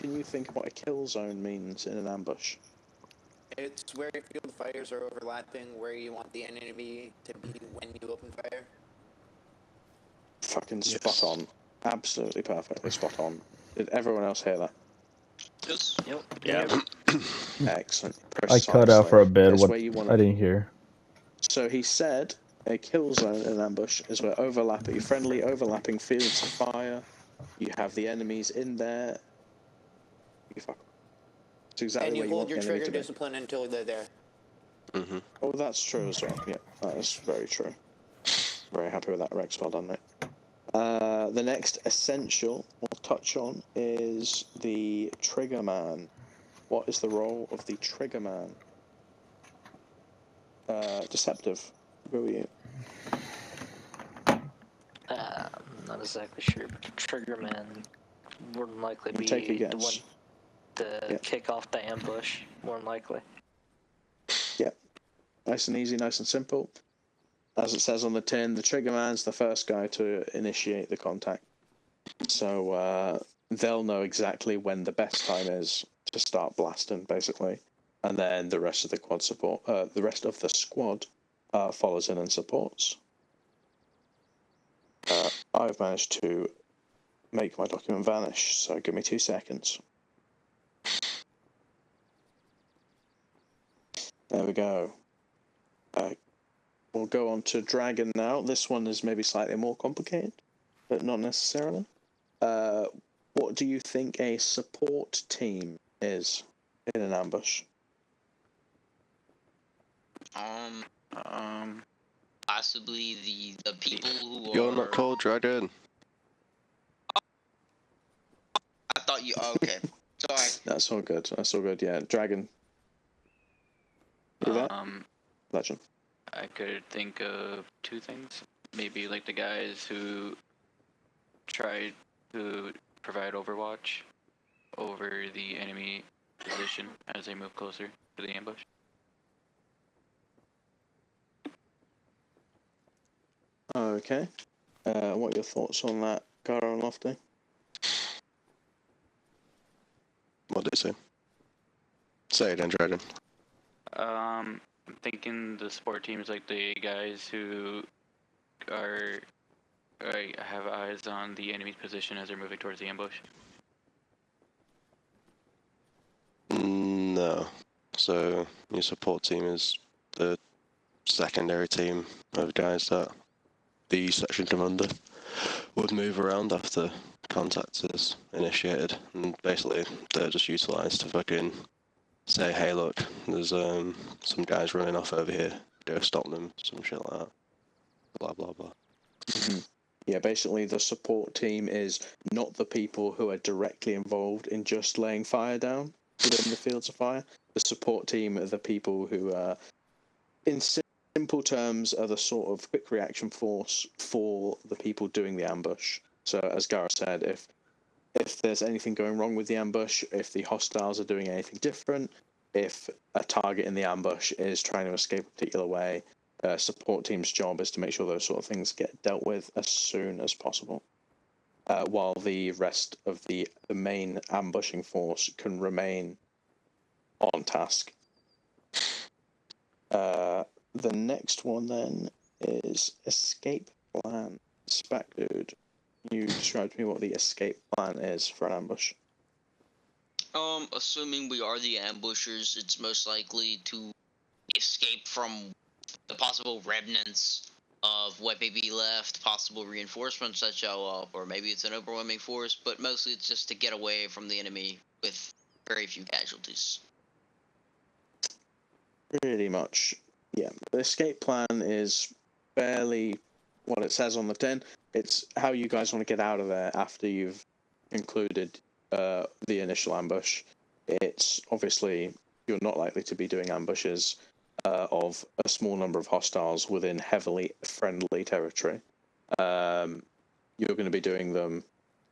can you think of what a kill zone means in an ambush? It's where field fires are overlapping, where you want the enemy to be when you open fire. Fucking spot on. Absolutely perfectly spot on. Did everyone else hear that? Yes. Yep. Yeah. Excellent. I cut out for a bit. It's What where you want I didn't hear. So he said a kill zone in an ambush is where friendly overlapping fields of fire. You have the enemies in there. You fuck. It's exactly And you where you hold want your the enemy trigger to be. discipline until they're there. Mm-hmm. Oh, that's true as well. Yeah, that is very true. Very happy with that, Rex. Well done, mate. The next essential we'll touch on is the trigger man. What is the role of the trigger man? Deceptive. Who are you? I'm not exactly sure, but the trigger man more than likely be Take a the one guess. to kick off the ambush, more than likely. Yep. Nice and easy, nice and simple. As it says on the tin, the trigger man's the first guy to initiate the contact. So they'll know exactly when the best time is to start blasting, basically. And then the rest of the squad follows in and supports. I've managed to make my document vanish, so give me 2 seconds. There we go. We'll go on to Dragon now. This one is maybe slightly more complicated, but not necessarily. What do you think a support team is in an ambush? Possibly the people who You're are... not called Dragon. I thought you... Oh, okay. Sorry. That's all good. That's all good. Yeah, Dragon. You there? Legend. I could think of 2 things. Maybe like the guys who try to provide overwatch over the enemy position as they move closer to the ambush. Okay. What are your thoughts on that, Garo and Lofty? What did it say? Say it again, Dragon. I'm thinking the support teams, like the guys who have eyes on the enemy's position as they're moving towards the ambush. No. So your support team is the secondary team of guys that the section commander would move around after contact is initiated, and basically they're just utilised to fucking say, hey look, there's some guys running off over here, go stop them, some shit like that. Blah blah blah. Yeah, basically the support team is not the people who are directly involved in just laying fire down within the fields of fire. The support team are the people who in simple terms, are the sort of quick reaction force for the people doing the ambush. So, as Gareth said, if there's anything going wrong with the ambush, if the hostiles are doing anything different, if a target in the ambush is trying to escape a particular way, support team's job is to make sure those sort of things get dealt with as soon as possible, while the rest of the main ambushing force can remain on task. The next one then is escape plan. Spec dude, you described to me what the escape plan is for an ambush. Assuming we are the ambushers, it's most likely to escape from the possible remnants of what may be left, possible reinforcements that show up, or maybe it's an overwhelming force, but mostly it's just to get away from the enemy with very few casualties. Pretty much, yeah. The escape plan is fairly what it says on the tin. It's how you guys want to get out of there after you've concluded the initial ambush. It's obviously you're not likely to be doing ambushes of a small number of hostiles within heavily friendly territory. You're going to be doing them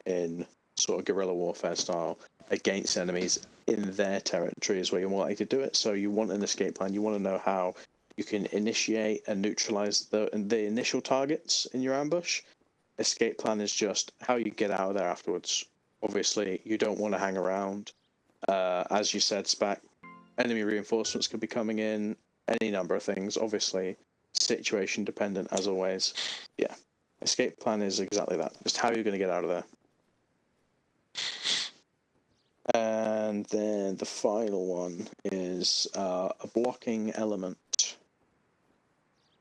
in sort of guerrilla warfare style against enemies in their territory is where you're more likely to do it. So you want an escape plan. You want to know how you can initiate and neutralize the initial targets in your ambush. Escape plan is just how you get out of there afterwards. obviously you don't want to hang around. As you said, Spac, enemy reinforcements could be coming in, any number of things, obviously situation dependent as always. Yeah, escape plan is exactly that, just how you're going to get out of there. And then the final one is a blocking element.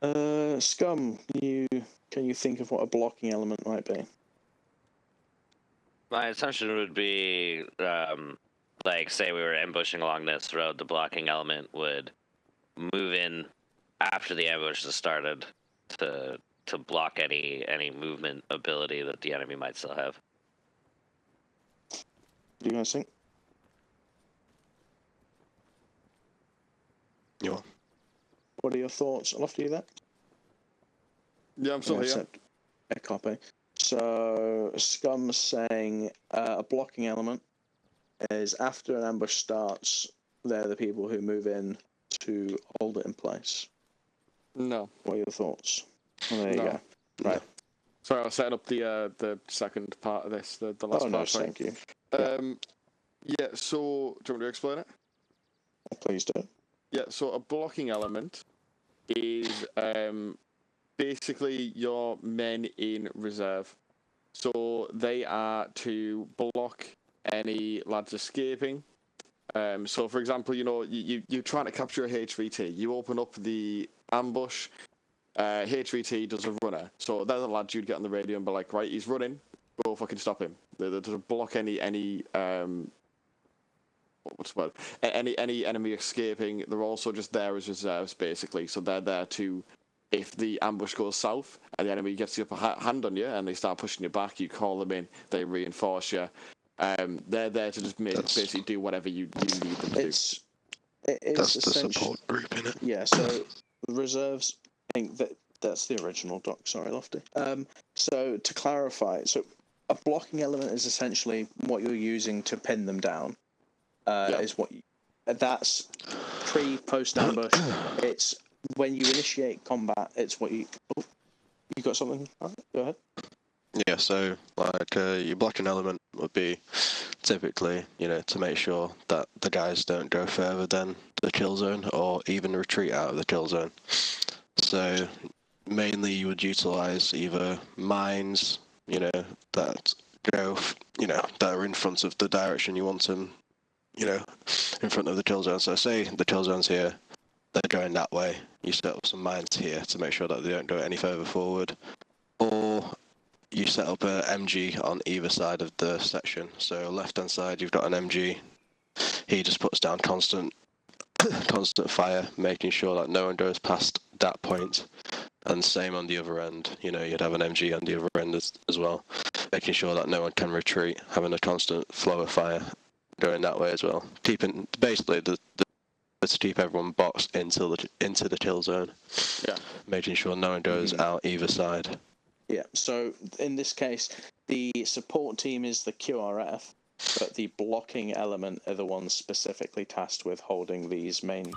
Scum, can you think of what a blocking element might be? My assumption would be, like, say we were ambushing along this road, the blocking element would move in after the ambush has started to block any movement ability that the enemy might still have. Do you guys think? You are. What are your thoughts? I'll after you that. Yeah, I'm still here. A copy. So Scum's saying a blocking element is after an ambush starts, they're the people who move in to hold it in place. No. What are your thoughts? Well, there you go. Right. Sorry, I was setting up the second part of this, the last part. No, sorry. thank you. Yeah, so do you want me to explain it? Please do. Yeah, so a blocking element is basically your men in reserve. So they are to block any lads escaping. So, for example, you're trying to capture a HVT. You open up the ambush. HVT does a runner. So they're the lads you'd get on the radio and be like, right, he's running. Go fucking stop him. They doesn't block any what's the word? Any enemy escaping. They're also just there as reserves, basically. So they're there to, if the ambush goes south and the enemy gets the upper hand on you and they start pushing you back, you call them in, they reinforce you. They're there to just basically do whatever you need them to do. That's the support group, innit? Yeah, so reserves, I think that's the original doc, sorry, Lofty. So to clarify, so a blocking element is essentially what you're using to pin them down. Is what that's post ambush. It's when you initiate combat. It's what you got something. All right, go ahead. Yeah, so like your blocking element would be typically, to make sure that the guys don't go further than the kill zone or even retreat out of the kill zone. So mainly you would utilize either mines, that go, that are in front of the direction you want them, in front of the kill zone. So say the kill zone's here, they're going that way. You set up some mines here to make sure that they don't go any further forward. Or you set up a MG on either side of the section. So left-hand side, you've got an MG. He just puts down constant fire, making sure that no one goes past that point. And same on the other end. You'd have an MG on the other end as well, making sure that no one can retreat, having a constant flow of fire going that way as well. Keeping basically to keep everyone boxed into the kill zone. Yeah. Making sure no one goes out either side. Yeah, so in this case, the support team is the QRF, but the blocking element are the ones specifically tasked with holding these main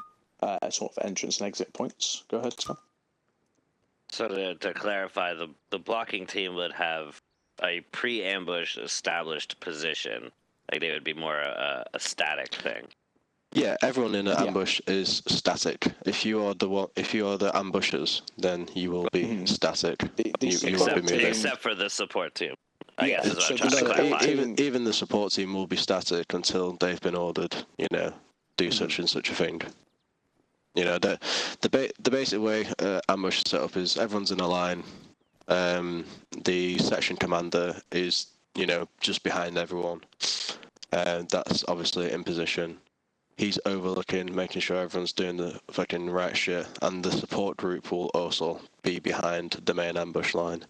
sort of entrance and exit points. Go ahead, Scott. So to clarify, the blocking team would have a pre-ambush established position. Like they would be more a static thing. Yeah, everyone in an ambush is static. If you are the ambushers, then you will be static. You won't be moving. Except for the support team. I guess is what I'm so trying to clarify. Even the support team will be static until they've been ordered. Do such and such a thing. The basic way ambush is set up is everyone's in a line. The section commander is just behind everyone. That's obviously in position. He's overlooking, making sure everyone's doing the fucking right shit, and the support group will also be behind the main ambush line,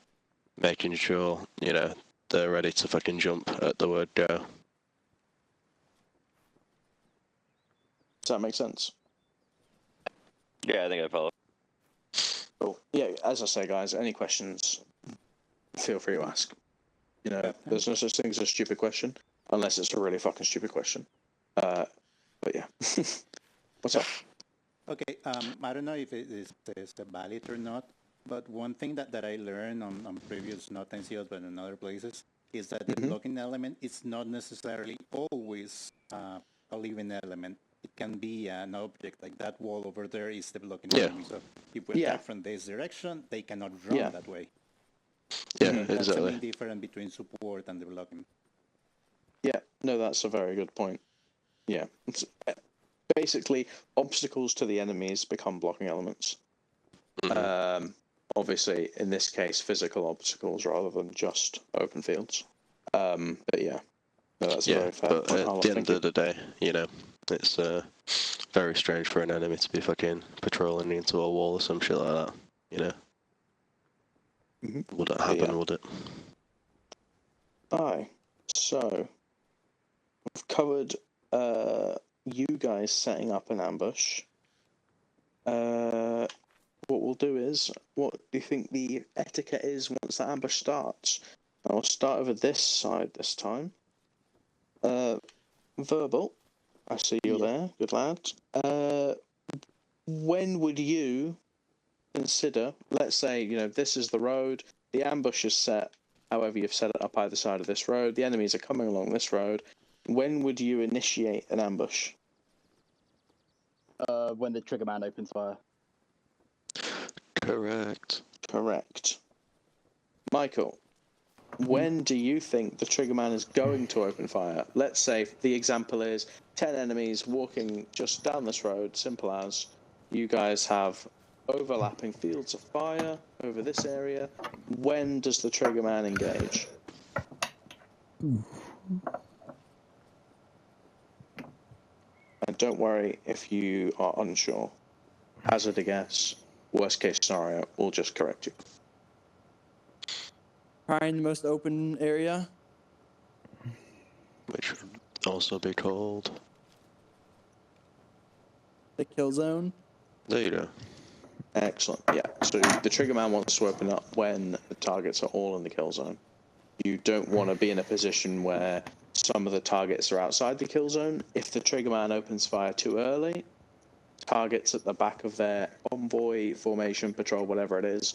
making sure, they're ready to fucking jump at the word go. Does that make sense? Yeah, I think I follow. Cool. Yeah, as I say, guys, any questions, feel free to ask. There's no such thing as a stupid question, unless it's a really fucking stupid question. But yeah. What's up? Okay, I don't know if it is valid or not, but one thing that I learned on previous, not NCOs, but in other places, is that the blocking element is not necessarily always a living element. It can be an object, like that wall over there is the blocking enemy. So if we attack from this direction, they cannot run that way. Yeah, That's the exactly. main difference between support and the blocking. Yeah, no, that's a very good point. Yeah, it's, basically, obstacles to the enemies become blocking elements. Obviously, in this case, physical obstacles rather than just open fields. But yeah, no, that's a very fair but point. at the end of the day, you know, it's very strange for an enemy to be fucking patrolling into a wall or some shit like that. You know, wouldn't happen, would it? Aye. So we've covered you guys setting up an ambush. What we'll do is, what do you think the etiquette is once the ambush starts? I'll start over this side this time. Verbal, I see you're there. Good lad. When would you consider, let's say, you know, this is the road, the ambush is set, however you've set it up either side of this road, the enemies are coming along this road, when would you initiate an ambush? When the trigger man opens fire. Correct. Michael, when do you think the trigger man is going to open fire? Let's say the example is 10 enemies walking just down this road, simple as. You guys have overlapping fields of fire over this area. When does the trigger man engage? And don't worry if you are unsure. Hazard a guess. Worst case scenario, we'll just correct you. Probably in the most open area. Which would also be called the kill zone. There you go. Excellent. Yeah. So the trigger man wants to open up when the targets are all in the kill zone. You don't want to be in a position where some of the targets are outside the kill zone. If the trigger man opens fire too early, targets at the back of their convoy, formation, patrol, whatever it is,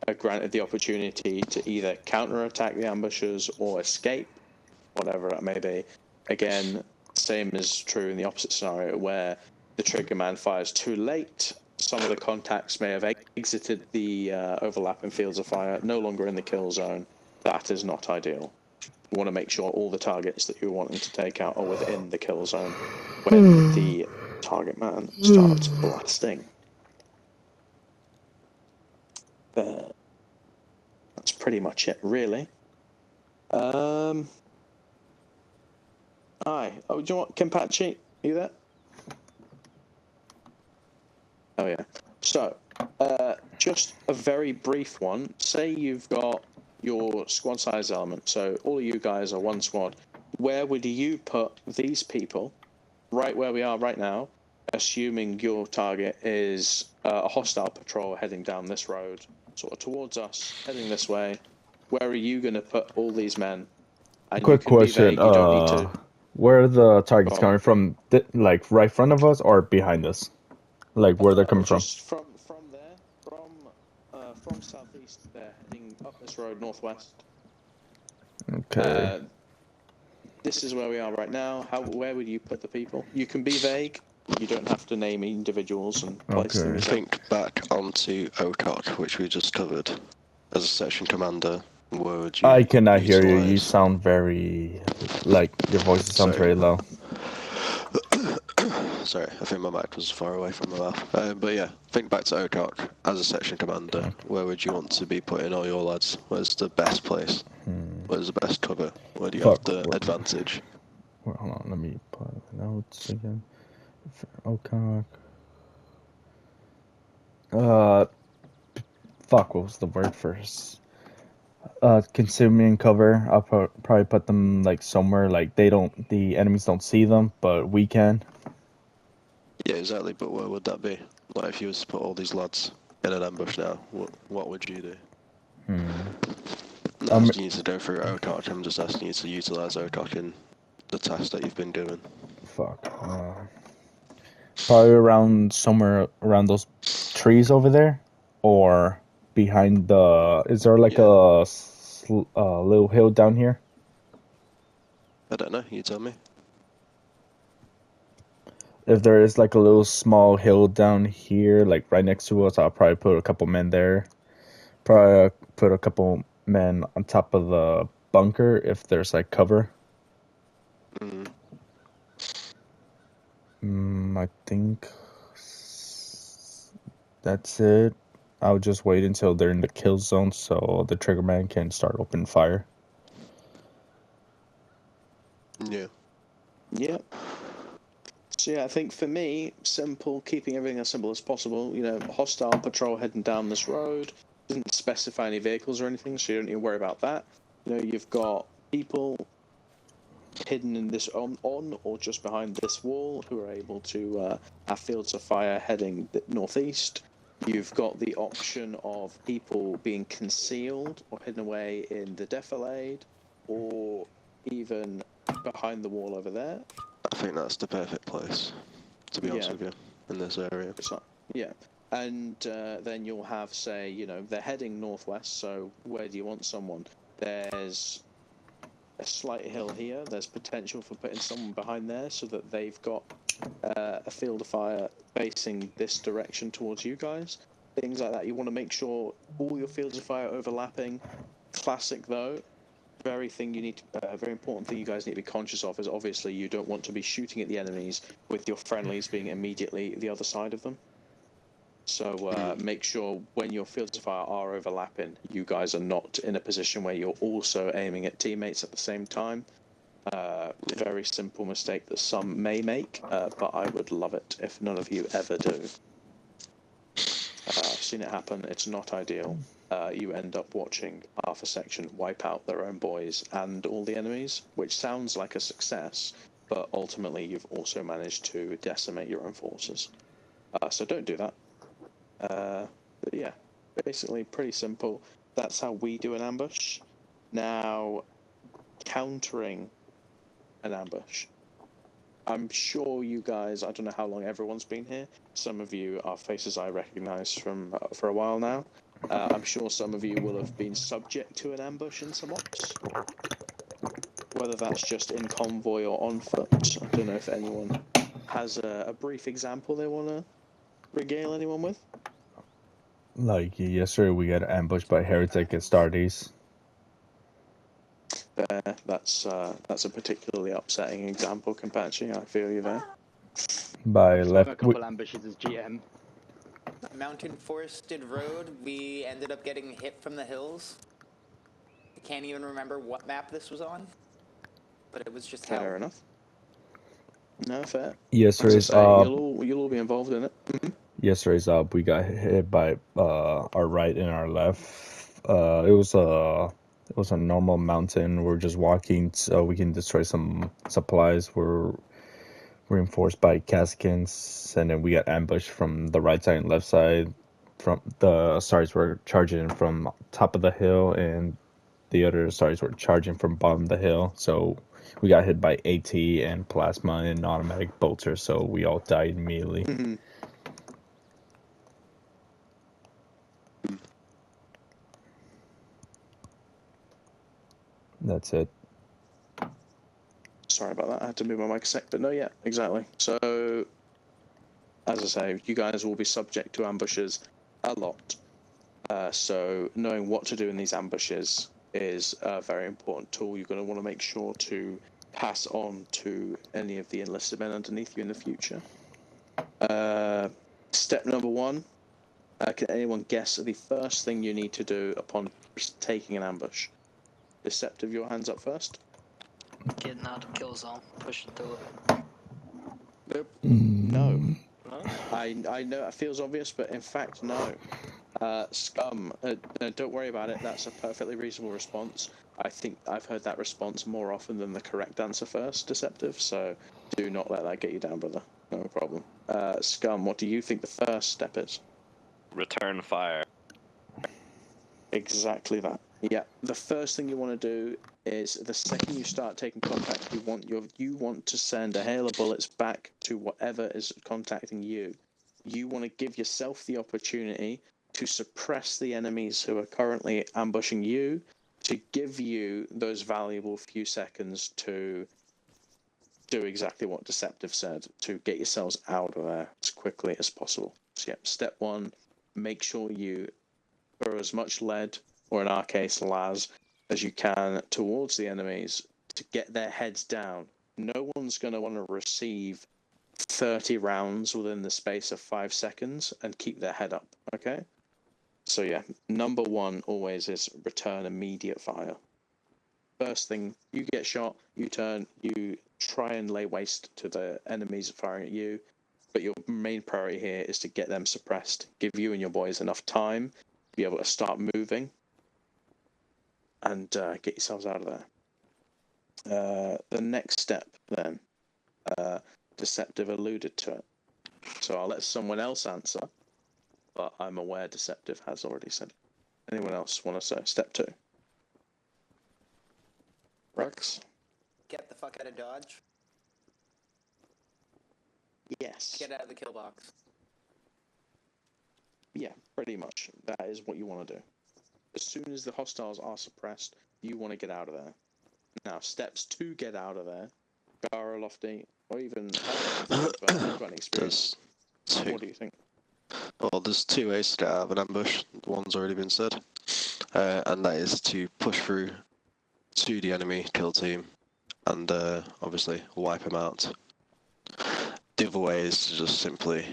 are granted the opportunity to either counter-attack the ambushers or escape, whatever that may be. Again, same is true in the opposite scenario where the trigger man fires too late. Some of the contacts may have exited the overlapping fields of fire, no longer in the kill zone. That is not ideal. You want to make sure all the targets that you're wanting to take out are within the kill zone when the target man starts blasting. That's pretty much it, really. Aye. Oh, do you want Kimpachi? Are you there? Oh, yeah. So, just a very brief one. Say you've got your squad size element, so all of you guys are one squad. Where would you put these people, right where we are right now, assuming your target is a hostile patrol heading down this road, sort of towards us, heading this way? Where are you going to put all these men? And quick question, you don't need to... where are the targets coming from? Like right front of us or behind us? Like where they're coming from? Just from there, from southeast there, heading up this road northwest. Okay. This is where we are right now. Where would you put the people? You can be vague. You don't have to name individuals and place them. Think back onto OTOC, which we just covered. As a section commander, where would you I cannot hear you. utilize? You sound very... like, your voice sounds very low. Sorry, I think my mic was far away from my mouth. But yeah, think back to OTOC. As a section commander, where would you want to be putting all your lads? Where's the best place? Where's the best cover? Where do you have the advantage? Well, hold on, let me put the notes again. OTOC. Fuck, what was the word first? Consuming cover. I'll probably put them like somewhere like the enemies don't see them, but we can. Yeah, exactly. But where would that be? Like, if you was to put all these lads in an ambush now, what would you do? I'm not asking you to go through OTOC. I'm just asking you to utilize OTOC in the task that you've been doing. Fuck. Probably somewhere around those trees over there, or behind the. Is there like a little hill down here? I don't know. You tell me. If there is like a little small hill down here, like right next to us, I'll probably put a couple men there. Probably put a couple men on top of the bunker if there's like cover. I think that's it. I'll just wait until they're in the kill zone so the triggerman can start opening fire. Yeah. Yep. So yeah, I think for me, simple, keeping everything as simple as possible. You know, hostile patrol heading down this road. Doesn't specify any vehicles or anything, so you don't need to worry about that. You know, you've got people hidden in this on or just behind this wall who are able to have fields of fire heading northeast. You've got the option of people being concealed or hidden away in the defilade, or even behind the wall over there. I think that's the perfect place, to be honest with you, in this area. Yeah. And then you'll have, say, you know, they're heading northwest, so where do you want someone? There's a slight hill here. There's potential for putting someone behind there so that they've got a field of fire facing this direction towards you guys. Things like that. You want to make sure all your fields of fire are overlapping. Classic, though. Very important thing you guys need to be conscious of is obviously you don't want to be shooting at the enemies with your friendlies being immediately the other side of them. So make sure when your fields of fire are overlapping, you guys are not in a position where you're also aiming at teammates at the same time. Very simple mistake that some may make, but I would love it if none of you ever do. I've seen it happen. It's not ideal. You end up watching half a section wipe out their own boys and all the enemies, which sounds like a success, but ultimately you've also managed to decimate your own forces. So don't do that. But yeah, basically pretty simple. That's how we do an ambush. Now, countering an ambush. I'm sure you guys, I don't know how long everyone's been here. Some of you are faces I recognize from for a while now. I'm sure some of you will have been subject to an ambush in some ops. Whether that's just in convoy or on foot. I don't know if anyone has a brief example they want to regale anyone with. Like yesterday, we got ambushed by Heretic at Stardust. That's a particularly upsetting example, Compachi. I feel you there. By left. A couple ambushes as GM. Mountain forested road. We ended up getting hit from the hills. I can't even remember what map this was on, but it was just fair enough. No, fair. Yesterday's you'll all be involved in it. Yesterday's up, we got hit by our right and our left. It was a normal mountain. We're just walking so we can destroy some supplies. We're reinforced by Caskins, and then we got ambushed from the right side and left side. From the Stars were charging from top of the hill, and the other Stars were charging from bottom of the hill. So we got hit by AT and plasma and automatic bolter, so we all died immediately. Mm-hmm. That's it. Sorry about that. I had to move my mic a sec, but no, yeah, exactly. So, as I say, you guys will be subject to ambushes a lot. So knowing what to do in these ambushes is a very important tool. You're going to want to make sure to pass on to any of the enlisted men underneath you in the future. Step number one. Can anyone guess the first thing you need to do upon taking an ambush? Deceptive, your hands up first. Getting out of kill zone, pushing through it. Nope. No. I know it feels obvious, but in fact, no. Scum, don't worry about it. That's a perfectly reasonable response. I think I've heard that response more often than the correct answer first, Deceptive, so do not let that get you down, brother. No problem. Scum, what do you think the first step is? Return fire. Exactly that. Yeah, the first thing you want to do is the second you start taking contact, you want to send a hail of bullets back to whatever is contacting you. You want to give yourself the opportunity to suppress the enemies who are currently ambushing you, to give you those valuable few seconds to do exactly what Deceptive said, to get yourselves out of there as quickly as possible. So yeah, step one, make sure you throw as much lead, or in our case, las, as you can towards the enemies to get their heads down. No one's going to want to receive 30 rounds within the space of 5 seconds and keep their head up, okay? So yeah, number one always is return immediate fire. First thing, you get shot, you turn, you try and lay waste to the enemies firing at you, but your main priority here is to get them suppressed, give you and your boys enough time to be able to start moving, and get yourselves out of there. The next step then, Deceptive alluded to it, so I'll let someone else answer, but I'm aware Deceptive has already said it. Anyone else want to say step two? Rex? Get the fuck out of Dodge. Yes. Get out of the kill box. Yeah, pretty much. That is what you want to do. As soon as the hostiles are suppressed, you want to get out of there. Now, steps to get out of there, Gara, Lofty, or even you've got an experience. What do you think? Well, there's two ways to get out of an ambush. One's already been said, and that is to push through to the enemy kill team and obviously wipe them out. The other way is to just simply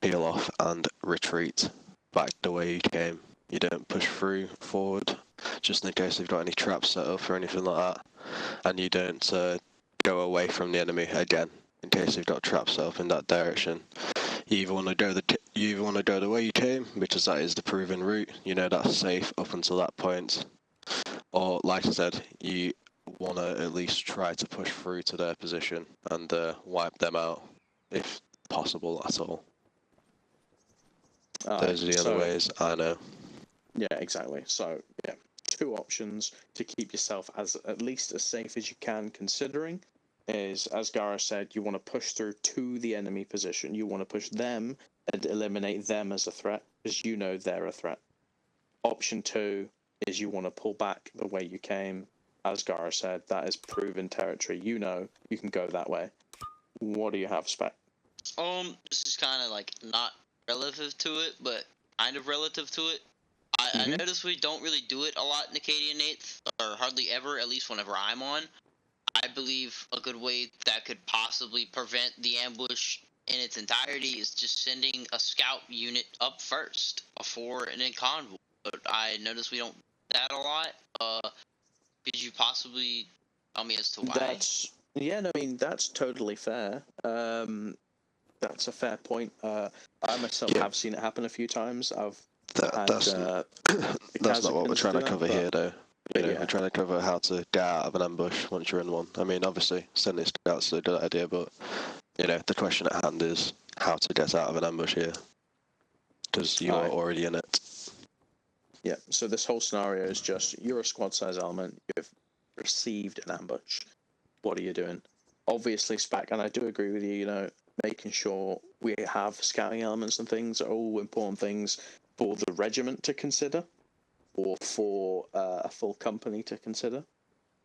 peel off and retreat back the way you came. You don't push through forward, just in case they've got any traps set up or anything like that, and you don't go away from the enemy again in case they've got traps set up in that direction. You either want to go the way you came, because that is the proven route. You know that's safe up until that point, or like I said, you want to at least try to push through to their position and wipe them out, if possible at all. Those are the other ways, I know. Yeah, exactly. So, yeah, two options to keep yourself as at least as safe as you can, considering is, as Gara said, you want to push through to the enemy position. You want to push them and eliminate them as a threat, because you know they're a threat. Option two is you want to pull back the way you came. As Gara said, that is proven territory. You know you can go that way. What do you have, Spec? This is kind of like not relative to it, but kind of relative to it. I notice we don't really do it a lot in Acadian 8th, or hardly ever, at least whenever I'm on. I believe a good way that could possibly prevent the ambush in its entirety is just sending a scout unit up first before an convoy. But I notice we don't do that a lot. Could you possibly tell me as to why? That's totally fair. That's a fair point. I myself have seen it happen a few times. That's not what we're trying to cover here, though. We're trying to cover how to get out of an ambush once you're in one. I mean, obviously, sending scouts is a good idea, but the question at hand is how to get out of an ambush here, because you are already in it. Yeah. So this whole scenario is just you're a squad size element. You've received an ambush. What are you doing? Obviously, Spec, and I do agree with you. Making sure we have scouting elements and things are all important things for the regiment to consider, or for a full company to consider.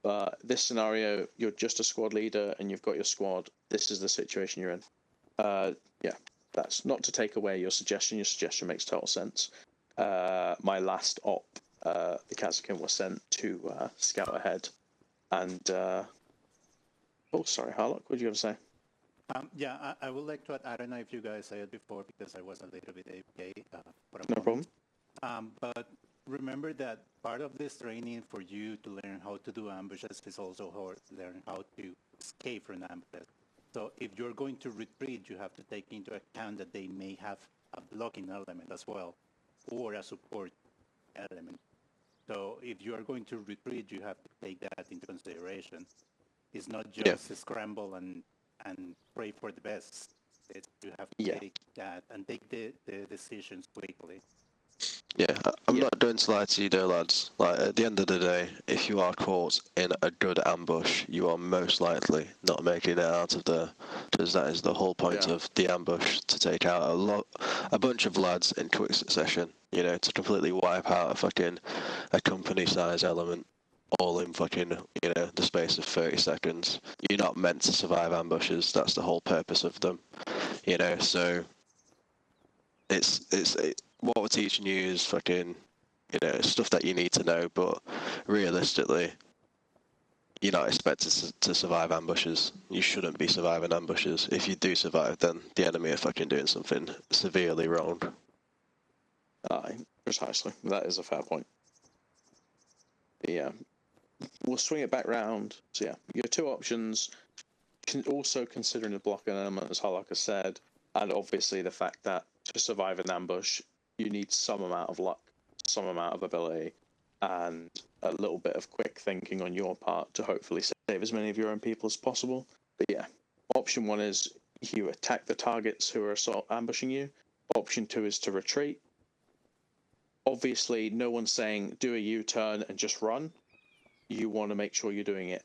But this scenario, you're just a squad leader and you've got your squad. This is the situation you're in. That's not to take away your suggestion. Your suggestion makes total sense. My last op, the Kazakin was sent to scout ahead, and sorry, Harlock, what did you have to say? I would like to add, I don't know if you guys said it before because I was a little bit AFK. No problem. But remember that part of this training for you to learn how to do ambushes is also learn how to escape from ambushes. So if you're going to retreat, you have to take into account that they may have a blocking element as well, or a support element. So if you are going to retreat, you have to take that into consideration. It's not just scramble and pray for the best. You have to take that and take the decisions quickly. Yeah, I'm not going to lie to you, though, lads. Like, at the end of the day, if you are caught in a good ambush, you are most likely not making it out of there, because that is the whole point of the ambush, to take out a bunch of lads in quick succession, to completely wipe out a company-size element. all in fucking, the space of 30 seconds. You're not meant to survive ambushes. That's the whole purpose of them, so what we're teaching you is fucking, stuff that you need to know, but realistically, you're not expected to survive ambushes. You shouldn't be surviving ambushes. If you do survive, then the enemy are fucking doing something severely wrong. Aye, precisely. That is a fair point. But yeah, we'll swing it back round. So yeah, your two options, also considering the blocking element, as Hollock has said, and obviously the fact that to survive an ambush, you need some amount of luck, some amount of ability, and a little bit of quick thinking on your part to hopefully save as many of your own people as possible. But yeah, option one is you attack the targets who are ambushing you. Option two is to retreat. Obviously, no one's saying do a U-turn and just run. You want to make sure you're doing it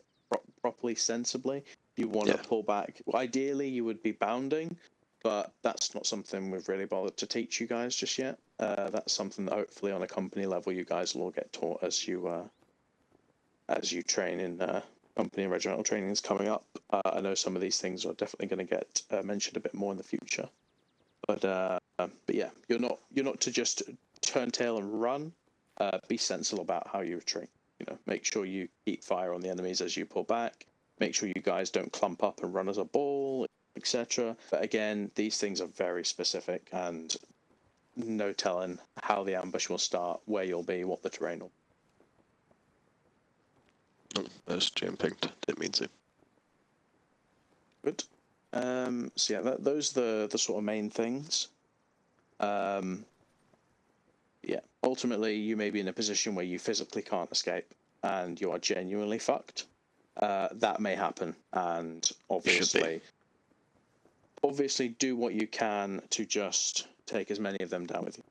properly, sensibly. You want to pull back. Ideally, you would be bounding, but that's not something we've really bothered to teach you guys just yet. That's something that hopefully on a company level you guys will all get taught as you train in company and regimental training is coming up. I know some of these things are definitely going to get mentioned a bit more in the future. But yeah, you're not to just turn tail and run. Be sensible about how you retreat. Make sure you keep fire on the enemies as you pull back. Make sure you guys don't clump up and run as a ball, etc. But again, these things are very specific, and no telling how the ambush will start, where you'll be, what the terrain will be. Oh, that's jumping. Didn't mean to. Good. So yeah, those are the sort of main things. Yeah, ultimately you may be in a position where you physically can't escape and you are genuinely fucked. That may happen, and obviously do what you can to just take as many of them down with you.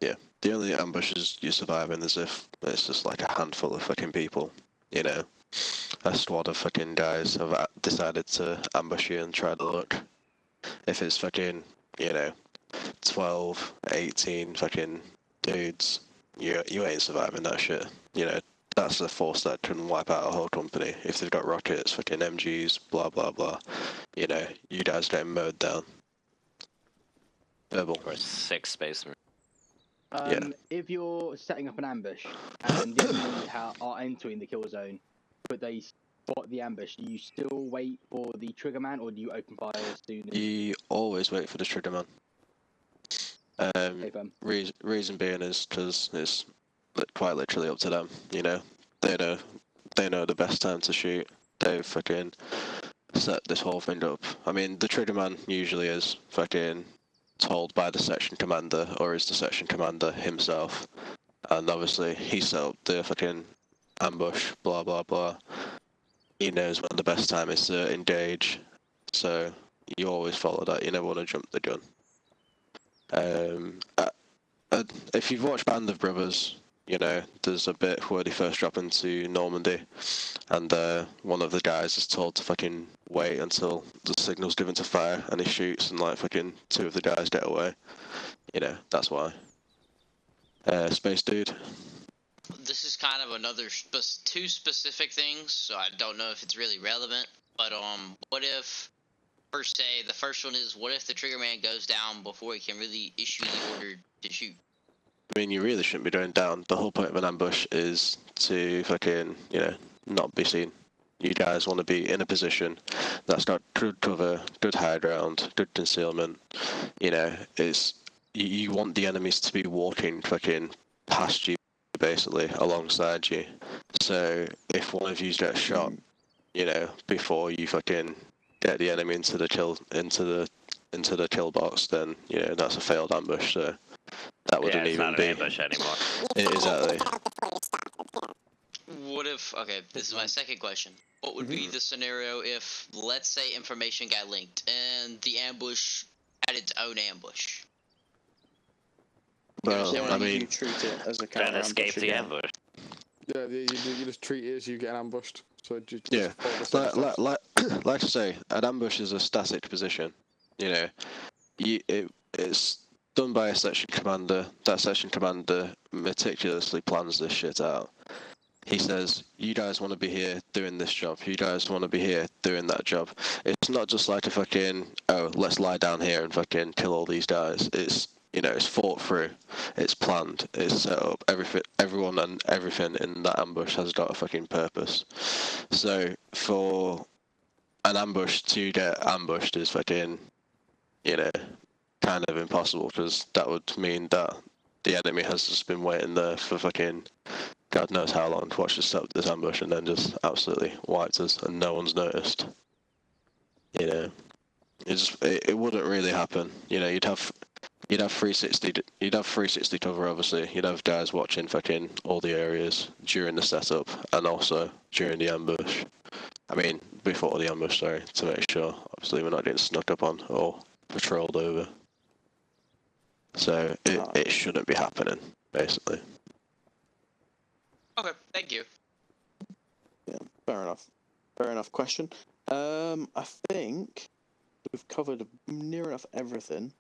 Yeah, the only ambushes you're surviving is if it's just like a handful of fucking people, a squad of fucking guys have decided to ambush you and try to look. If it's fucking, 12, 18 fucking dudes, you ain't surviving that shit. That's the force that can wipe out a whole company. If they've got rockets, fucking MGs, blah, blah, blah. You guys getting mowed down. Verbal. Or 6 space marines. If you're setting up an ambush and the enemy are entering the kill zone, but they spot the ambush, do you still wait for the trigger man, or do you open fire as soon as... You always wait for the trigger man. Reason being is because it's quite literally up to them. They know the best time to shoot. They've fucking set this whole thing up. I mean, the trigger man usually is fucking told by the section commander, or is the section commander himself, and obviously he set up the fucking ambush, blah blah blah. He knows when the best time is to engage, so you always follow that. You never want to jump the gun. If you've watched Band of Brothers, there's a bit where they first drop into Normandy, and one of the guys is told to fucking wait until the signal's given to fire, and he shoots, and fucking 2 of the guys get away. That's why. Space Dude. This is kind of another 2 specific things, so I don't know if it's really relevant, but what if, per se, the first one is, what if the trigger man goes down before he can really issue the order to shoot? I mean, you really shouldn't be going down. The whole point of an ambush is to fucking, not be seen. You guys want to be in a position that's got good cover, good high ground, good concealment. You want the enemies to be walking fucking past you, basically, alongside you. So if one of you gets shot, before you fucking get the enemy into the kill box, then that's a failed ambush. So that wouldn't it's even not be an ambush anymore. Exactly. What if? Okay, this is my second question. What would be the scenario if, let's say, information got linked and the ambush had its own ambush? Well, I mean, you treat it as a trying to escape the ambush. Yeah, you just treat it as you get ambushed. So just yeah, like I say, an ambush is a static position. It's done by a section commander. That section commander meticulously plans this shit out. he says, you guys want to be here doing this job, you guys want to be here doing that job. It's not just like a fucking, oh, let's lie down here and fucking kill all these guys. It's, you know, it's thought through, it's planned, it's set up. Everyone and everything in that ambush has got a fucking purpose. So for an ambush to get ambushed is fucking, you know, kind of impossible, because that would mean that the enemy has just been waiting there for fucking God knows how long to watch us set up this ambush and then just absolutely wiped us and no one's noticed. You know, it wouldn't really happen. You know, you'd have 360 cover, obviously. You'd have guys watching fucking all the areas during the setup and also during the ambush. I mean, before the ambush, sorry, to make sure obviously we're not getting snuck up on or patrolled over. So it shouldn't be happening, basically. Okay, thank you. Yeah, fair enough. Fair enough question. I think we've covered near enough everything.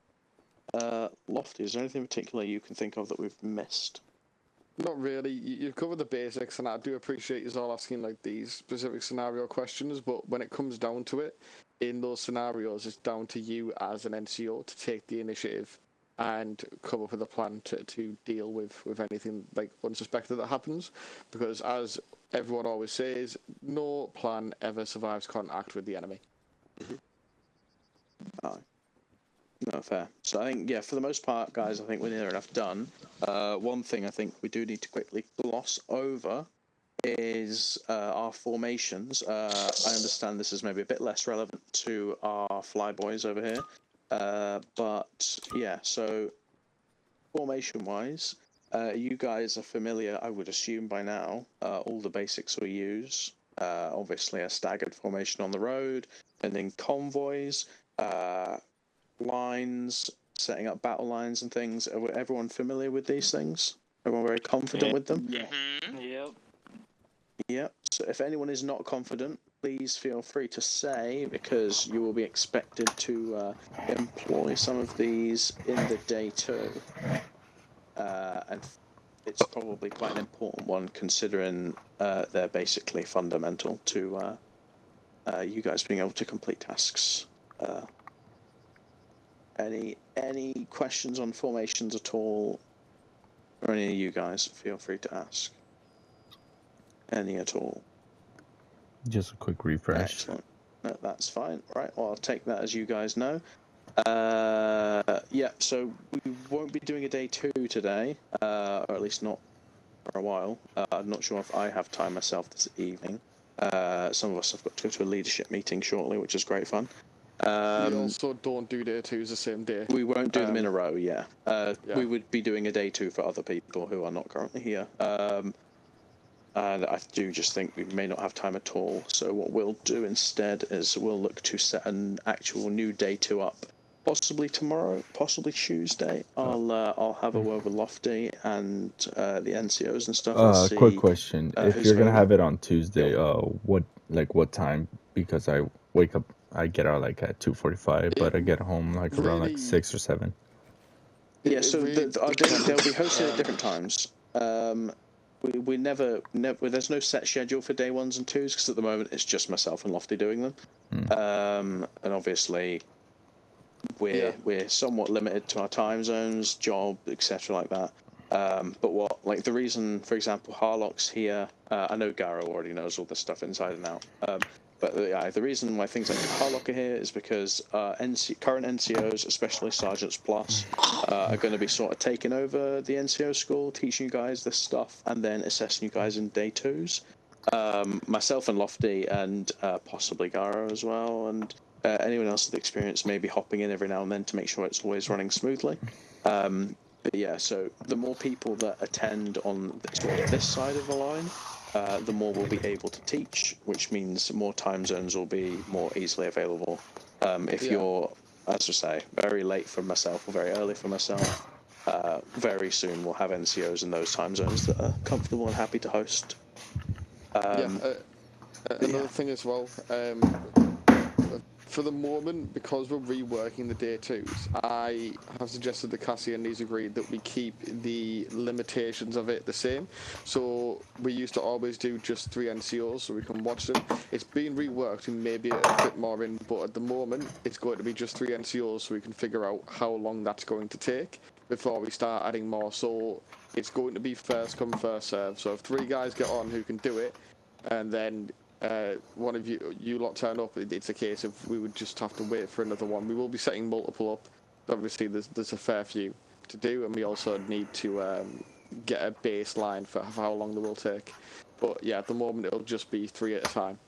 Lofty, is there anything in particular you can think of that we've missed? Not really. You've covered the basics, and I do appreciate you all asking like these specific scenario questions. But when it comes down to it, in those scenarios, it's down to you as an NCO to take the initiative and come up with a plan to deal with anything like unsuspected that happens. Because as everyone always says, no plan ever survives contact with the enemy. Oh. No, fair. So I think, yeah, for the most part, guys, I think we're near enough done. One thing I think we do need to quickly gloss over is our formations. I understand this is maybe a bit less relevant to our flyboys over here. But, yeah, so formation-wise, you guys are familiar, I would assume by now, all the basics we use. Obviously, a staggered formation on the road, and then convoys, lines, setting up battle lines and things. Are everyone familiar with these things? Everyone very confident with them? Yeah. Yep. Yep. So if anyone is not confident, please feel free to say, because you will be expected to employ some of these in the day too. And it's probably quite an important one, considering they're basically fundamental to you guys being able to complete tasks. Any questions on formations at all, or any of you guys? Feel free to ask. Any at all? Just a quick refresh. Excellent. No, that's fine. Right. Well, I'll take that as you guys know. Yeah. So we won't be doing a day 2 today, or at least not for a while. I'm not sure if I have time myself this evening. Some of us have got to go to a leadership meeting shortly, which is great fun. We also don't do day 2s the same day. We won't do them in a row, yeah. We would be doing a day 2 for other people who are not currently here. And I do just think we may not have time at all. So what we'll do instead is we'll look to set an actual new day 2 up. Possibly tomorrow, possibly Tuesday. I'll have a word with Lofty and the NCOs and stuff. And see, quick question. If who's you're gonna available. have it on Tuesday, what time? Because I get out like at 2:45, but I get home like around like 6 or 7. Yeah, so they'll be hosted at different times. We never. There's no set schedule for day 1s and 2s, because at the moment it's just myself and Lofty doing them. And obviously we're somewhat limited to our time zones, job, etc. like that. But the reason, for example, Harlock's here. I know Garo already knows all this stuff inside and out. But the reason why things like Harlock are here is because current NCOs, especially Sergeants Plus, are going to be sort of taking over the NCO school, teaching you guys this stuff, and then assessing you guys in day 2s. Myself and Lofty, and possibly Garo as well, and anyone else with experience may be hopping in every now and then to make sure it's always running smoothly. But yeah, so the more people that attend on this side of the line, the more we'll be able to teach, which means more time zones will be more easily available. If you're, as I say, very late for myself or very early for myself, very soon we'll have NCOs in those time zones that are comfortable and happy to host. Another thing as well, for the moment, because we're reworking the day 2s, I have suggested that Cassie and Lee's agreed that we keep the limitations of it the same. So we used to always do just 3 NCOs so we can watch them. It's been reworked and maybe a bit more in, but at the moment it's going to be just 3 NCOs so we can figure out how long that's going to take before we start adding more. So it's going to be first come, first serve. So if 3 guys get on who can do it, and then one of you lot turn up, it's a case of we would just have to wait for another one. We will be setting multiple up. Obviously, there's a fair few to do, and we also need to get a baseline for how long they will take. But yeah, at the moment it'll just be 3 at a time.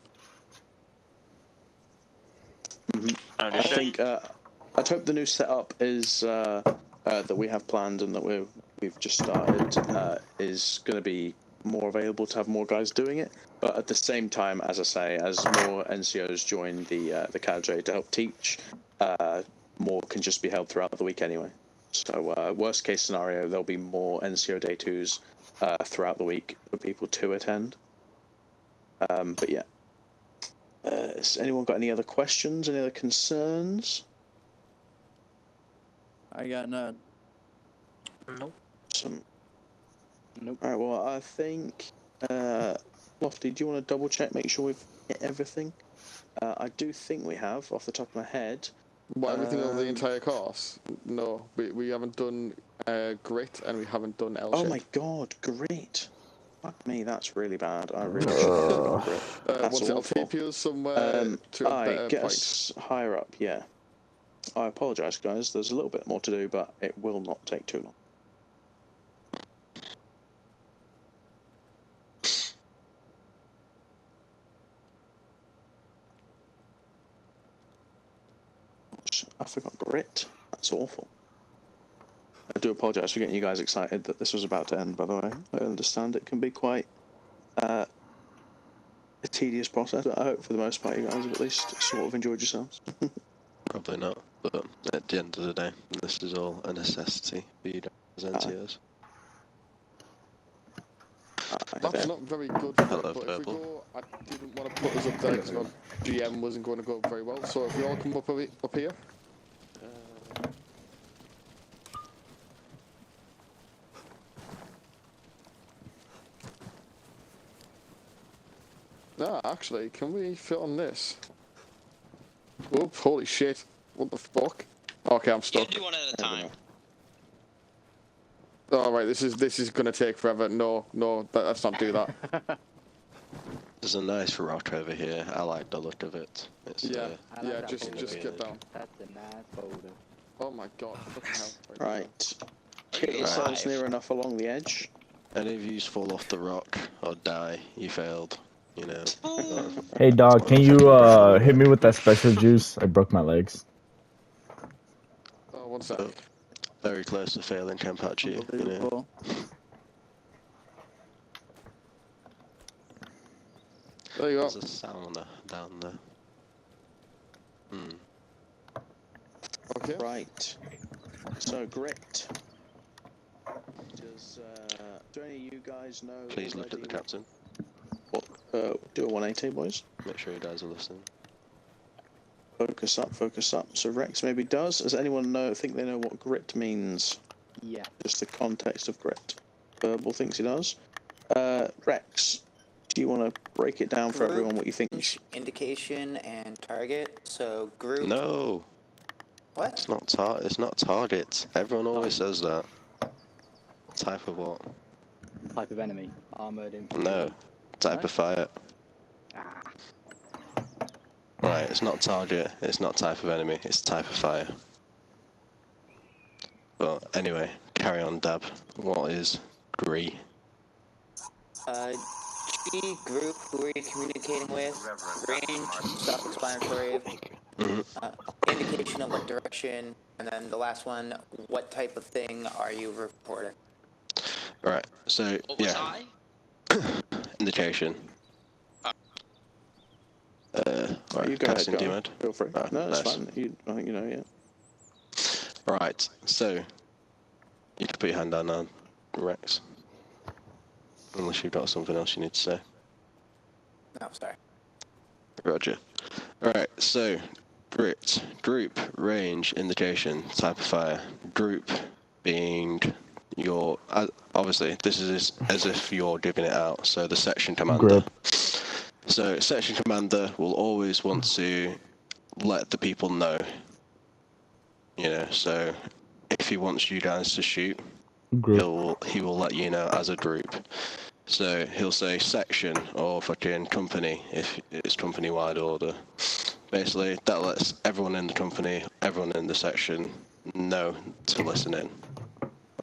I think I'd hope the new setup is that we have planned and that we've just started is going to be more available to have more guys doing it. But at the same time, as I say, as more NCOs join the cadre to help teach, more can just be held throughout the week anyway. So worst case scenario, there'll be more NCO Day 2s throughout the week for people to attend. But yeah. Has anyone got any other questions, any other concerns? I got none. Nope. Nope. Alright, well, I think... Lofty, do you want to double check, make sure we've hit everything? I do think we have, off the top of my head. What, everything over the entire course? No, we haven't done grit and we haven't done L-shape. Oh my god, grit! Fuck me, that's really bad. I really should have done grit. That's Once it'll awful. take you somewhere to a better get point. us higher up, yeah. I apologise, guys, there's a little bit more to do, but it will not take too long. I forgot grit. That's awful. I do apologise for getting you guys excited that this was about to end, by the way. I understand it can be quite a tedious process, but I hope for the most part you guys have at least sort of enjoyed yourselves. Probably not, but at the end of the day, this is all a necessity for you as NCOs. That's not very good for it, but if we go, I didn't want to put us up there because our GM wasn't going to go very well, so if we all come up here. Actually, can we fit on this? Whoop, holy shit. What the fuck? Okay, I'm stuck. You do one at a time. Alright, this is gonna take forever. No, let's not do that. There's a nice rock over here. I like the look of it. It's, yeah, just get down. That's a nice boulder. Oh my god, fucking hell. Right. Get yourselves near enough along the edge. Any of you fall off the rock or die, you failed. You know. Hey dog, can you hit me with that special juice? I broke my legs. Oh, one sec. Very close to failing Kenpachi, you know. There you go. There's a sauna down there. Okay. Right. So grit. Do any of you guys know? Please look at the captain. What? Do a 180, boys. Make sure you guys are listening. Focus up, focus up. So Rex maybe does. Does anyone think they know what grit means? Yeah. Just the context of grit. Verbal thinks he does. Rex, do you want to break it down for everyone what you think? Indication and target. So group. No. What? It's not target. Everyone always says that. Type of what? Type of enemy. Armored infantry. No. Type of fire. Right, it's not target, it's not type of enemy, it's type of fire. But anyway, carry on, Dab. What is GRE? G, group, who are you communicating with? Range, self-explanatory. Indication of what direction, and then the last one, what type of thing are you reporting? Right, so, What was yeah. Indication. Right, you go ahead, casting demand. Feel free. No, it's fine. I think you know, yeah. Right, so you can put your hand down now, Rex. Unless you've got something else you need to say. No, sorry. Roger. Alright, so Grit, group, range, indication, type of fire. Group being your... obviously, this is as if you're giving it out, so the section commander. Grip. So, section commander will always want to let the people know. You know, so if he wants you guys to shoot, he will let you know as a group. So he'll say section or fucking company if it's company-wide order. Basically, that lets everyone in the company, everyone in the section know to listen in.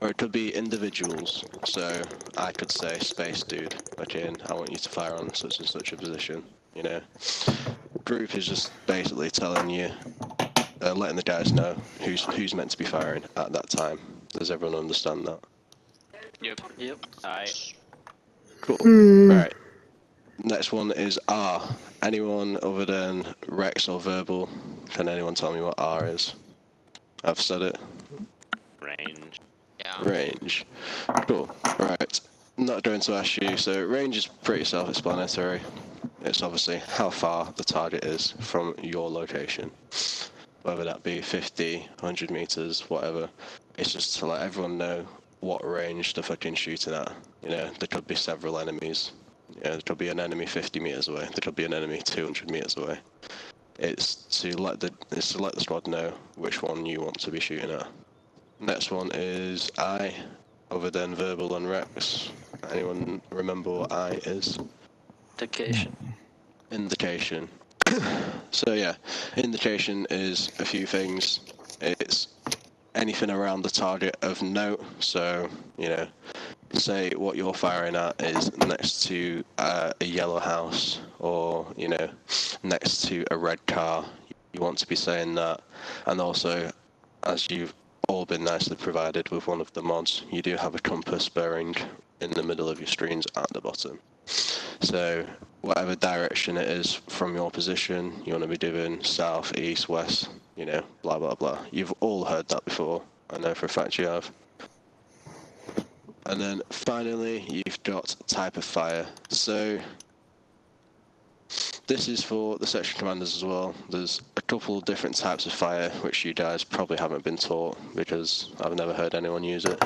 Or it could be individuals. So I could say, space dude, fucking, I want you to fire on such and such a position. You know, group is just basically telling you, letting the guys know who's meant to be firing at that time. Does everyone understand that? Yep. Alright. Cool. Right. Next one is R. Anyone other than Rex or Verbal, can anyone tell me what R is? I've said it. Range. Yeah. Range. Cool. Right. Not going to ask you, so range is pretty self-explanatory. It's obviously how far the target is from your location. Whether that be 50, 100 meters, whatever. It's just to let everyone know what range they're fucking shooting at. You know, there could be several enemies. Yeah, there could be an enemy 50 meters away. There could be an enemy 200 meters away. It's to let the squad know which one you want to be shooting at. Next one is I, other than Verbal and Rex. Anyone remember what I is? Indication. Indication. So yeah, indication is a few things. It's anything around the target of note. So, you know, say what you're firing at is next to a yellow house, or, you know, next to a red car. You want to be saying that. And also, as you've all been nicely provided with one of the mods, you do have a compass bearing in the middle of your screens at the bottom. So whatever direction it is from your position, you want to be doing south, east, west, you know, blah, blah, blah. You've all heard that before. I know for a fact you have. And then finally, you've got type of fire. So this is for the section commanders as well. There's a couple of different types of fire, which you guys probably haven't been taught because I've never heard anyone use it.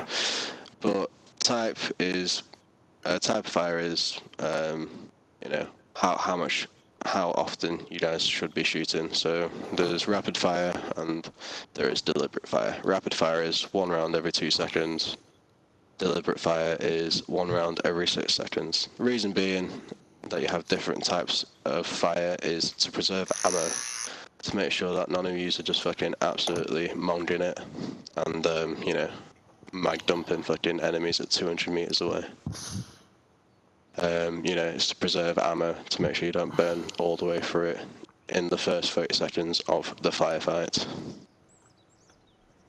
But type of fire is, you know, how often you guys should be shooting. So there's rapid fire and there is deliberate fire. Rapid fire is 1 round every 2 seconds. Deliberate fire is 1 round every 6 seconds. Reason being that you have different types of fire is to preserve ammo, to make sure that none of you are just fucking absolutely monging it and, you know, mag dumping fucking enemies at 200 meters away. You know, it's to preserve ammo, to make sure you don't burn all the way through it in the first 30 seconds of the firefight.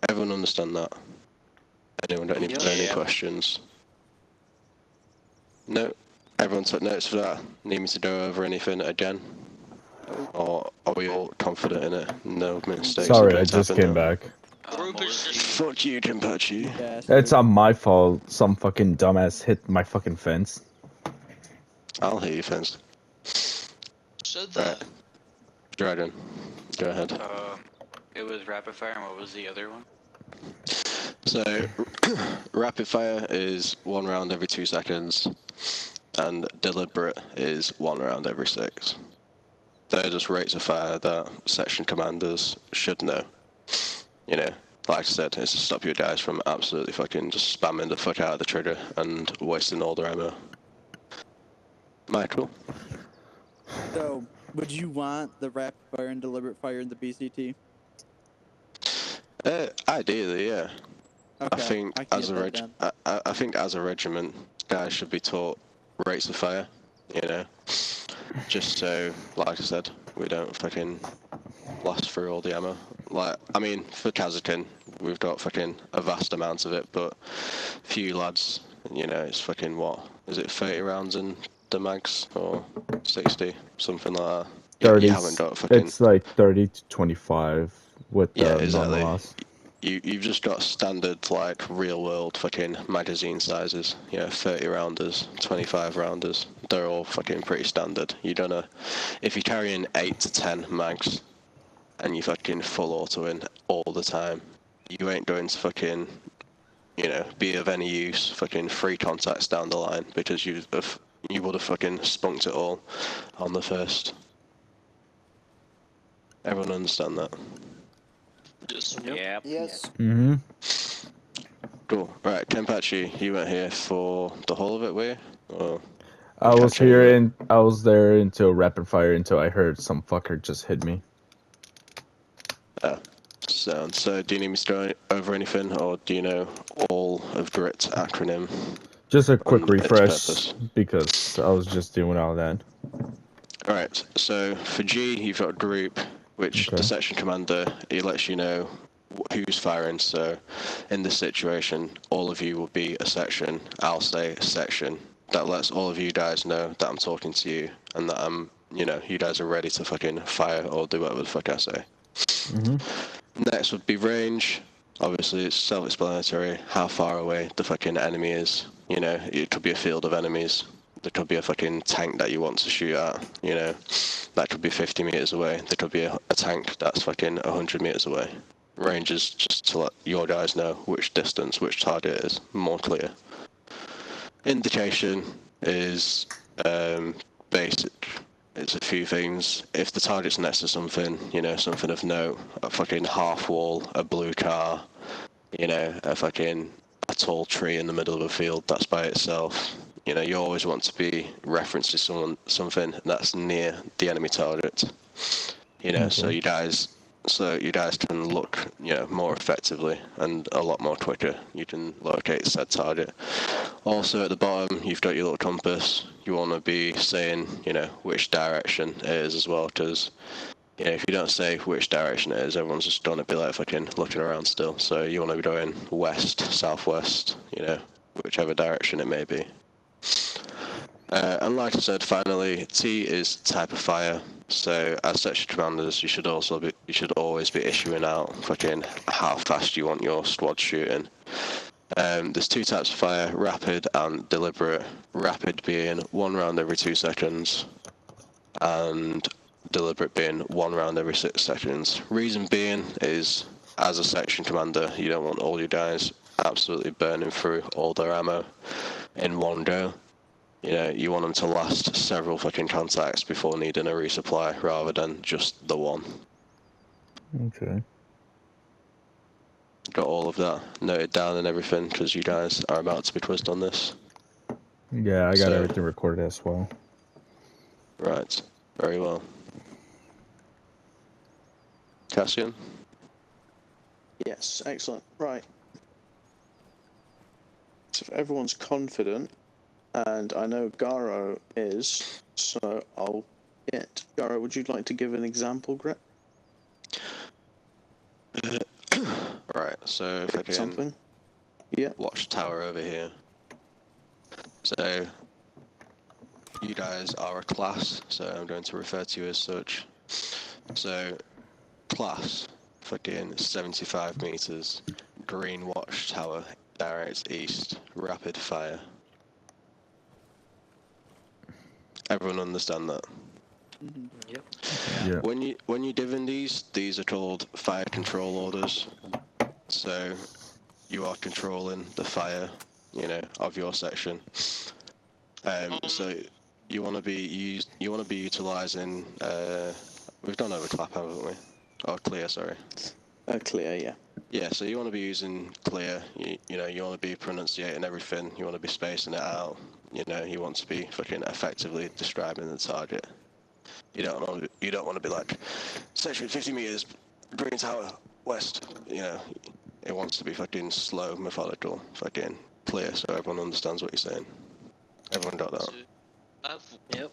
Everyone understand that? Anyone got any questions? No? Everyone took notes for that? Need me to go over anything again? Or are we all confident in it? No mistakes? Sorry, I just came back. Fuck you, Kenpachi. It's not my fault. Some fucking dumbass hit my fucking fence. I'll hit you fence. So right. Dragon, go ahead. It was rapid fire, and what was the other one? So, rapid fire is 1 round every 2 seconds, and deliberate is 1 round every 6. They're just rates of fire that section commanders should know. You know, like I said, it's to stop you guys from absolutely fucking just spamming the fuck out of the trigger and wasting all their ammo. Michael? So, would you want the rapid fire and deliberate fire in the BCT? Ideally, yeah. Okay, I think I think as a regiment, guys should be taught rates of fire. You know, just so, like I said, we don't fucking blast through all the ammo. Like, I mean, for Kazakin, we've got fucking a vast amount of it, but few lads, you know, it's fucking what? Is it 30 rounds in the mags or 60, something like that? 30. You haven't got fucking. It's like 30 to 25 with the exactly. non-loss. You've just got standard, like, real-world fucking magazine sizes. You know, 30 rounders, 25 rounders. They're all fucking pretty standard. You don't know. If you're carrying 8 to 10 mags, and you fucking full auto in all the time, you ain't going to fucking, you know, be of any use fucking 3 contacts down the line because you would have fucking spunked it all on the first. Everyone understand that? Yep. Yes. Mm-hmm. Cool. Right, Kenpachi, you weren't here for the whole of it, were you? Or I was catch any here of it? and I was there until rapid fire until I heard some fucker just hit me. Sound. So, do you need me to go over anything, or do you know all of Grit's acronym? Just a quick and its refresh purpose? because I was just doing all that. Alright, so for G, you've got a group, which Okay. the section commander, he lets you know who's firing. So, in this situation, all of you will be a section. I'll say a section. That lets all of you guys know that I'm talking to you and that I'm, you know, you guys are ready to fucking fire or do whatever the fuck I say. Mm-hmm. Next would be range. Obviously, it's self-explanatory how far away the fucking enemy is. You know, it could be a field of enemies. There could be a fucking tank that you want to shoot at. You know, that could be 50 meters away. There could be a tank that's fucking 100 meters away. Range is just to let your guys know which distance, which target is more clear. Indication is basic. It's a few things. If the target's next to something, you know, something of note, a fucking half wall, a blue car, you know, a tall tree in the middle of a field, that's by itself. You know, you always want to be referencing something that's near the enemy target. You know, so you guys can look, you know, more effectively and a lot more quicker. You can locate said target. Also at the bottom, you've got your little compass. You want to be saying, you know, which direction it is as well, because, you know, if you don't say which direction it is, everyone's just going to be like fucking looking around still. So you want to be going west, southwest, you know, whichever direction it may be. And like I said, finally, T is type of fire. So as section commanders, you should always be issuing out fucking how fast you want your squad shooting. There's 2 types of fire, rapid and deliberate. Rapid being 1 round every 2 seconds, and deliberate being 1 round every 6 seconds. Reason being is, as a section commander, you don't want all your guys absolutely burning through all their ammo in one go. You know, you want them to last several fucking contacts before needing a resupply, rather than just the one. Okay. Got all of that noted down and everything, because you guys are about to be quizzed on this. Yeah, I got everything recorded as well. Right. Very well. Cassian? Yes, excellent. Right. So if everyone's confident, and I know Garo is, so I'll get. Garo, would you like to give an example, Grit? Right, so if I can something. Yeah. Watch tower over here. So you guys are a class, so I'm going to refer to you as such. So class, fucking 75 meters, green watchtower, direct east, rapid fire. Everyone understand that? Mm-hmm. Yep. Yeah. When you're giving these are called fire control orders. So you are controlling the fire, you know, of your section. So you want to be utilizing. We've done overclap, haven't we? Oh, clear, sorry. Clear, yeah. Yeah, so you want to be using clear. You know, you want to be pronunciating everything. You want to be spacing it out. You know, you want to be fucking effectively describing the target. You don't want to be like, section 50 meters, green tower, west. You know, it wants to be fucking slow, methodical, fucking clear, so everyone understands what you're saying. Everyone got that? Yep.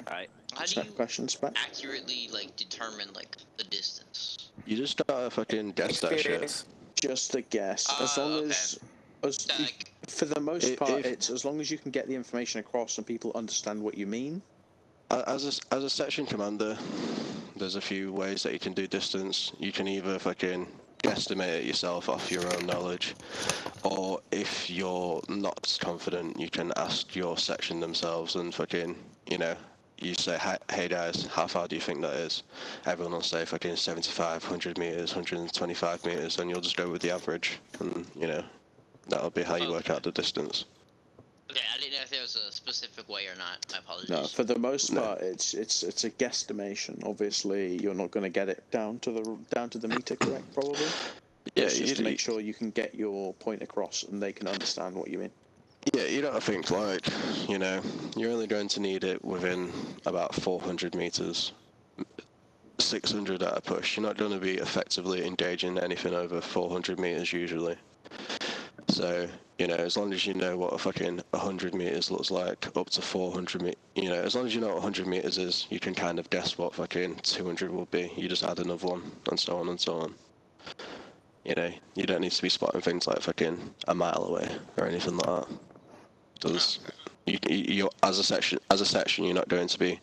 Alright. How do you questions back? accurately determine the distance? You just gotta fucking guess that shit. Just a guess. As long as for the most part, it's as long as you can get the information across and people understand what you mean. As a section commander, there's a few ways that you can do distance. You can either fucking guesstimate it yourself off your own knowledge, or if you're not confident, you can ask your section themselves and fucking, you know, you say, hey guys, how far do you think that is? Everyone will say fucking 75, 100 meters, 125 meters, and you'll just go with the average, and you know, that'll be how you work out the distance. Okay, I didn't know if there was a specific way or not. My apologies. No, for the most part, it's a guesstimation. Obviously, you're not going to get it down to the meter correct, probably. Yeah, it's just to make sure you can get your point across and they can understand what you mean. Yeah, you don't think like, you know, you're only going to need it within about 400 meters, 600 at a push. You're not going to be effectively engaging anything over 400 meters usually. So, you know, as long as you know what a fucking 100 meters looks like, up to 400 meters, you know, as long as you know what 100 meters is, you can kind of guess what fucking 200 will be. You just add another one, and so on and so on. You know, you don't need to be spotting things like fucking a mile away or anything like that. You as a section, you're not going to be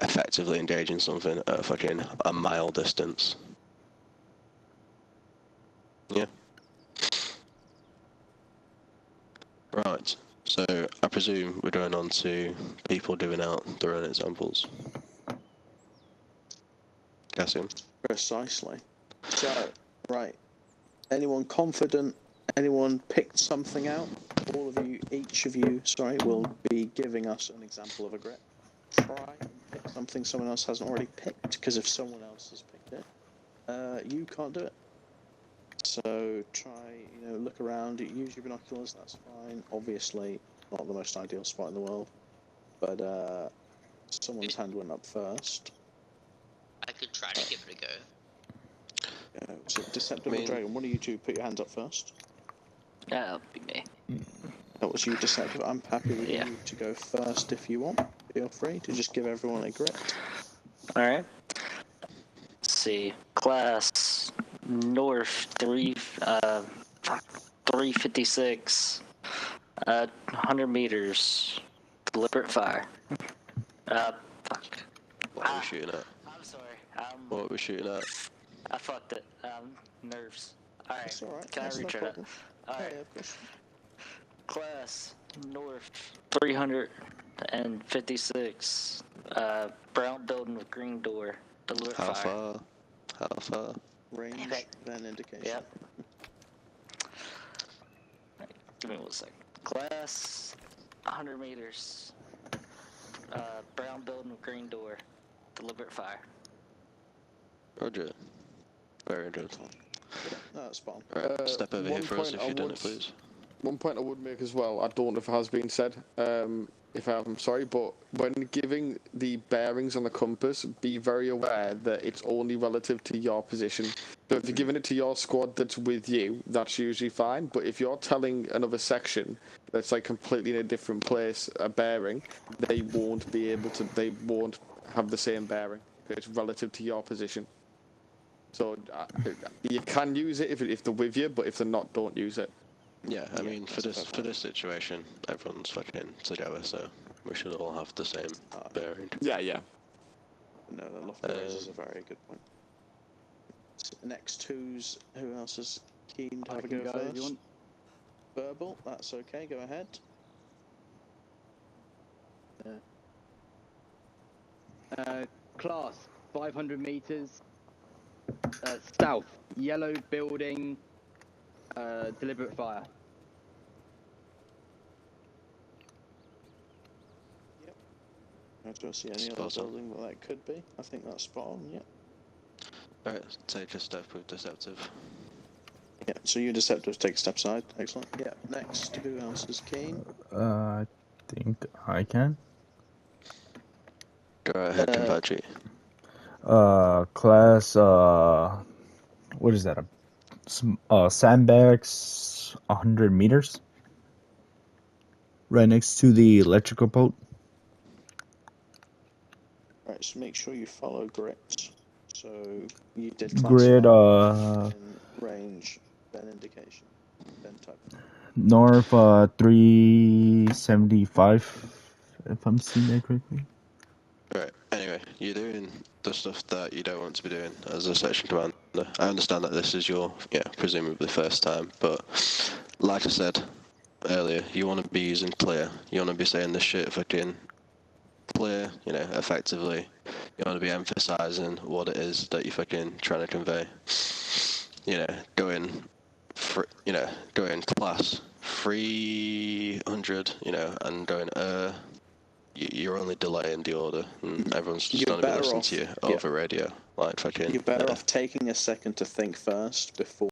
effectively engaging something at fucking a mile distance. Yeah. Right. So I presume we're going on to people doing out their own examples. Guessing. Precisely. So, right. Anyone confident? Anyone picked something out? All of you, each of you, will be giving us an example of a grip. Try and pick something someone else hasn't already picked, because if someone else has picked it, you can't do it. So try, look around, use your binoculars, that's fine. Obviously, not the most ideal spot in the world, but someone's hand went up first. I could try to give it a go. So Deceptive and Dragon, one of you two put your hands up first. That'll be me. That was you, Deceptive. I'm happy with you to go first if you want. Feel free to just give everyone a grip. Alright. Let's see. Class North 356. 100 meters. Deliberate fire. Fuck. What are we shooting at? I'm sorry. What are we shooting at? I fucked it. Nerves. Alright. That's alright. Can I retry that? Alright. Yeah, of course. Class North 356. Brown building with green door. Deliberate How fire. far? How far? Range, then indication. Yep. Give me 1 second. Class 100 meters. Brown building with green door. Deliberate fire. Roger. Very good. No, that's fine. Right, step over here for us if you've done it, please. One point I would make as well, I don't know if it has been said, if I'm sorry, but when giving the bearings on the compass, be very aware that it's only relative to your position. So if you're giving it to your squad that's with you, that's usually fine, but if you're telling another section that's like completely in a different place a bearing, they won't have the same bearing. It's relative to your position. So you can use it if they're with you, but if they're not, don't use it. Yeah, I mean, for this situation, everyone's fucking together, so we should all have the same bearing. Yeah. No, the lofty is a very good point. So next, who else is keen to have a go first? If you want. Verbal, that's okay, go ahead. Class 500 meters. South, yellow building, deliberate fire. Yep. I don't see any other building that could be. I think that's spot on, yep. Alright, take a step with Deceptive. Yeah, so you Deceptive take a step side. Excellent. Yeah, next, who else is keen? I think I can. Go ahead, Converge. Class, what is that? Sandbags, 100 meters. Right next to the electrical boat. Right, so make sure you follow grids. So you did class Grid, range, then indication, then type. North, 375, if I'm seeing that correctly. Right, anyway, you're doing the stuff that you don't want to be doing as a section commander. I understand that this is your, presumably first time, but like I said earlier, you want to be using clear. You want to be saying this shit fucking clear, you know, effectively. You want to be emphasising what it is that you're fucking trying to convey. You know, going class 300, you know, and going you're only delaying the order, and everyone's just going to be listening to you over radio, like fucking. You're better off taking a second to think first before